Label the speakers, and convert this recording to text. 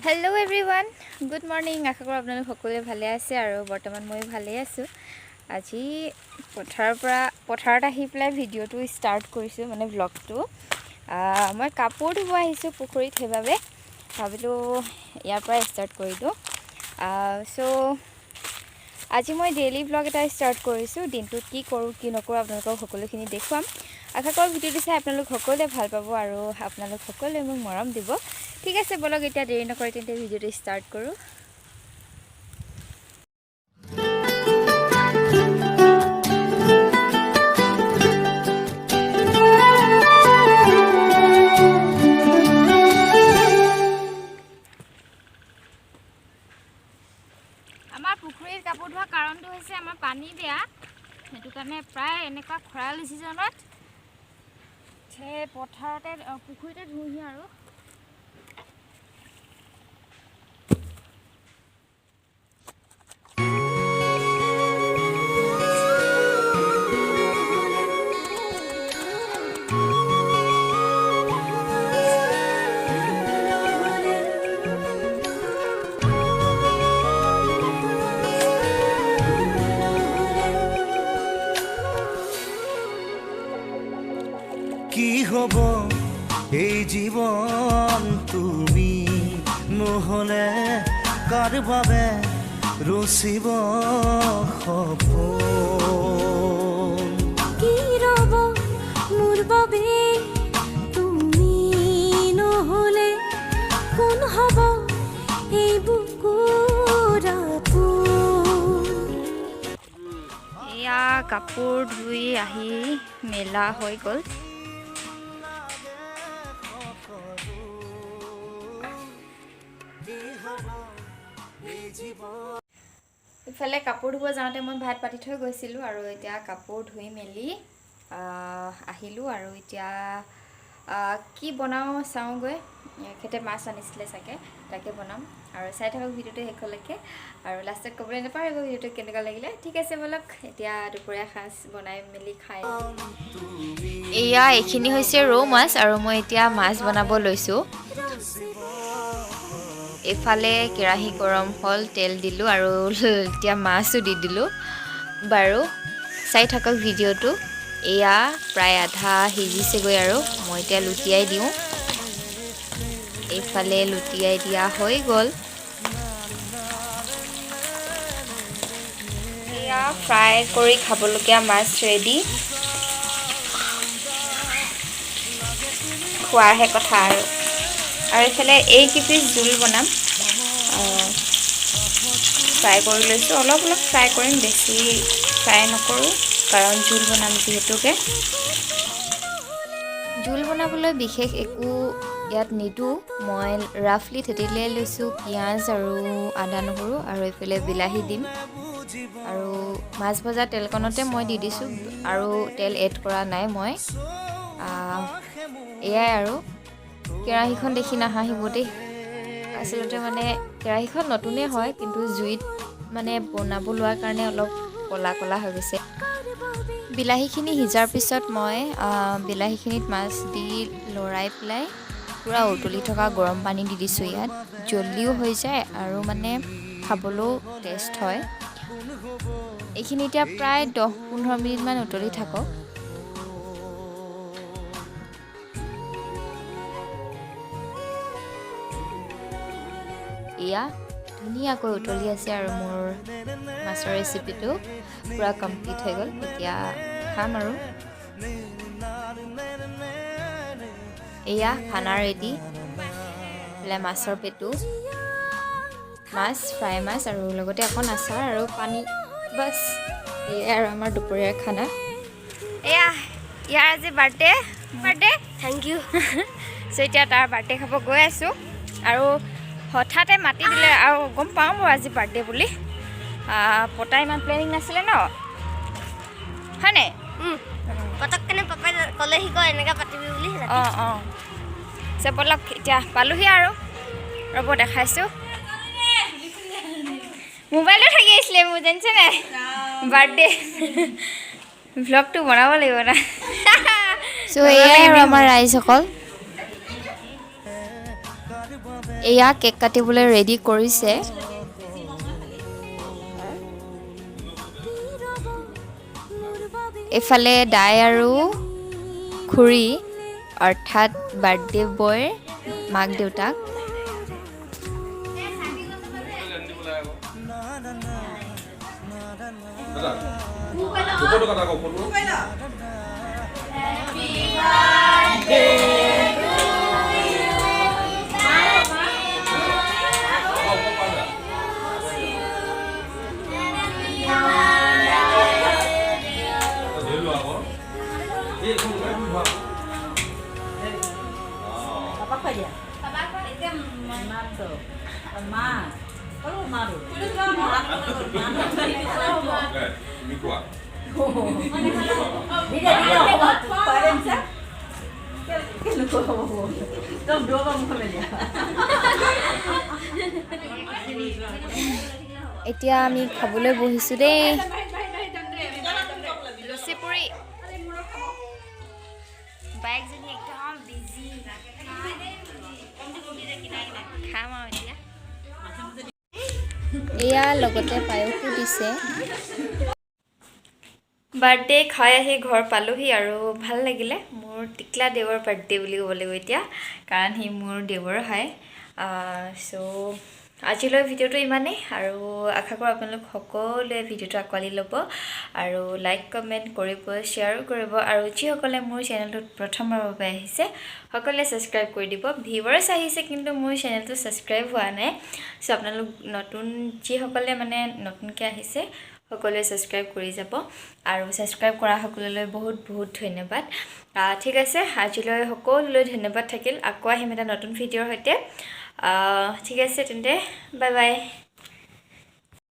Speaker 1: Hello everyone, good morning. আশা কৰোঁ আপোনালোক সকলোৱে ভালে আছে আৰু বৰ্তমান মই ভালে আছো। আজি পথাৰত আহি পেলাই ভিডিঅ'টো ষ্টাৰ্ট কৰিছোঁ মানে ব্লগটো। মই কাপোৰ ধুব আহিছোঁ পুখুৰীত সেইবাবে ভাবিলোঁ ইয়াৰ পৰা ষ্টাৰ্ট কৰি দিওঁ। সো আজি মই ডেইলি ব্লগ এটা ষ্টাৰ্ট কৰিছোঁ। দিনটোত কি কৰোঁ কি নকৰোঁ আপোনালোকক সকলোখিনি দেখুৱাম। আশা কৰোঁ ভিডিঅ'টো চাই আপোনালোক সকলোৱে ভাল পাব আৰু আপোনালোক সকলোৱে মোক মৰম দিব। ঠিক আছে, বলক এতিয়া দেৰি নকৰি তেন্তে ভিডিঅ'টো ষ্টাৰ্ট কৰোঁ। আমাৰ পুখুৰীত কাপোৰ ধোৱা কাৰণটো হৈছে আমাৰ পানী বেয়া, সেইটো কাৰণে প্ৰায় এনেকুৱা খৰালি ছিজনত পথাৰতে পুখুৰীতে ধুহি আৰু
Speaker 2: কি হব এই জীবন তুমি নহলে কার বাবে রচিব সপোন
Speaker 3: কি রব মোর বাবে তুমি নহলে কোন হব এই বুকুৰ আপোন।
Speaker 1: এয়া কাপোৰ ধুই আহি মেলা হৈ গ'ল। ইফালে কাপোৰ ধুব যাওঁতে মই ভাত পাতি থৈ গৈছিলোঁ আৰু এতিয়া কাপোৰ ধুই মেলি আহিলোঁ আৰু এতিয়া কি বনাওঁ চাওঁগৈ। এখেতে মাছ আনিছিলে চাগে, তাকে বনাম আৰু চাই থাকক ভিডিঅ'টো শেষলৈকে আৰু লাষ্টত ক'বলৈ নাপাহৰিব ভিডিঅ'টো কেনেকুৱা লাগিলে। ঠিক আছে, বলক এতিয়া দুপৰীয়া সাজ বনাই মেলি খাই। এয়া এইখিনি হৈছে ৰৌ মাছ আৰু মই এতিয়া মাছ বনাব লৈছোঁ। এইফালে কেৰাহী গৰম হ'ল, তেল দিলোঁ আৰু এতিয়া মাছো দি দিলোঁ। বাৰু চাই থাকক ভিডিঅ'টো। এয়া প্ৰায় আধা সিজিছেগৈ আৰু মই এতিয়া লুটিয়াই দিওঁ। এইফালে লুটিয়াই দিয়া হৈ গ'ল। এয়া ফ্ৰাই কৰি খাবলগীয়া মাছ ৰেডি। খোৱাৰহে কথা আৰু এইফালে এই কিপিচ জোল বনাম। ফ্ৰাই কৰি লৈছোঁ, অলপ ফ্ৰাই কৰিম, বেছি ফ্ৰাই নকৰোঁ কাৰণ জোল বনাম যিহেতুকে। জোল বনাবলৈ বিশেষ একো ইয়াত নিদিওঁ, মই ৰাফলি থেতেলিয়াই লৈছোঁ পিঁয়াজ আৰু আদা নহৰু আৰু এইফালে বিলাহী দিম আৰু মাছ ভজা তেলকণতে মই দি দিছোঁ আৰু তেল এড কৰা নাই মই। এয়াই আৰু কেৰাহীখন দেখি নাহাঁহিব দেই, আচলতে মানে কেৰাহীখন নতুনেই হয় কিন্তু জুইত মানে বনাব লোৱাৰ কাৰণে অলপ ক'লা ক'লা হৈ গৈছে। বিলাহীখিনি সিজাৰ পিছত মই বিলাহীখিনিত মাছ দি লৰাই পেলাই পূৰা উতলি থকা গৰম পানী দি দিছোঁ। ইয়াত জল্দিও হৈ যায় আৰু মানে খাবলৈও টেষ্ট হয়। এইখিনি এতিয়া প্ৰায় 10-15 মিনিটমান উতলি থাকক। এয়া ধুনীয়াকৈ উতলি আছে আৰু মোৰ মাছৰ ৰেচিপিটো পূৰা কমপ্লিট হৈ গ'ল। এতিয়া খাম আৰু এয়া খানা ৰেডি। বোলে মাছৰ পেটু, মাছ ফ্ৰাই মাছ আৰু লগতে অকণ আচাৰ আৰু পানী, বাছ এয়াই আৰু আমাৰ দুপৰীয়াৰ খানা। এয়া ইয়াৰ আজি বাৰ্থডে থেংক ইউ। চ' এতিয়া তাৰ বাৰ্থডে খাব গৈ আছোঁ আৰু হঠাতে মাতি দিলে আৰু গম পাওঁ মোৰ আজি বাৰ্থডে বুলি। পতা ইমান প্লেনিং নাছিলে ন, হয়নে?
Speaker 3: পতককেনে পাপাই ক'লেহি কয় এনেকৈ পাতিবি বুলি।
Speaker 1: অঁ বলক এতিয়া পালোহি আৰু ৰ'ব দেখাইছোঁ। মোবাইলো থাকি আহিছিলে মোৰ, জানিছে নাই বাৰ্থডে ব্লগটো বনাব লাগিব না। সো এয়াই আৰু আমাৰ ৰাইজসকল এয়া কেক কাটিবলৈ ৰেডি কৰিছে এফালে দাই আৰু খুৰী অৰ্থাৎ বাৰ্থডে বয়ৰ মাক দেউতাক এতিয়া আমি খাবলৈ বহিছোঁ দেই লুচি পুৰি বাইকজনী একদম বিজি খাম আৰু এতিয়া এয়া লগতে পায়সো দিছে বাৰ্থডে খাই আহি ঘৰ পালোহি আৰু ভাল লাগিলে মোৰ টিকলা দেৱৰ বাৰ্থডে বুলি ক'ব লাগিব এতিয়া কাৰণ সি মোৰ দেৱৰ হয় সো আজিলৈ ভিডিঅ'টো ইমানেই আৰু আশা কৰোঁ আপোনালোক সকলোৱে ভিডিঅ'টো আঁকোৱালি ল'ব আৰু লাইক কমেণ্ট কৰিব শ্বেয়াৰো কৰিব আৰু যিসকলে মোৰ চেনেলটোত প্ৰথমবাৰৰ বাবে আহিছে সকলোৱে ছাবস্ক্ৰাইব কৰি দিব ভিউৱাৰ্ছ আহিছে কিন্তু মোৰ চেনেলটো ছাবস্ক্ৰাইব হোৱা নাই সো আপোনালোক নতুন যিসকলে মানে নতুনকৈ আহিছে সকলোৱে ছাবস্ক্ৰাইব কৰি যাব আৰু ছাবস্ক্ৰাইব কৰা সকলোলৈ বহুত বহুত ধন্যবাদ ঠিক আছে আজিলৈ সকলোলৈ ধন্যবাদ থাকিল আকৌ আহিম এটা নতুন ভিডিঅ'ৰ সৈতে ঠিক আছে তেন্তে বাই বাই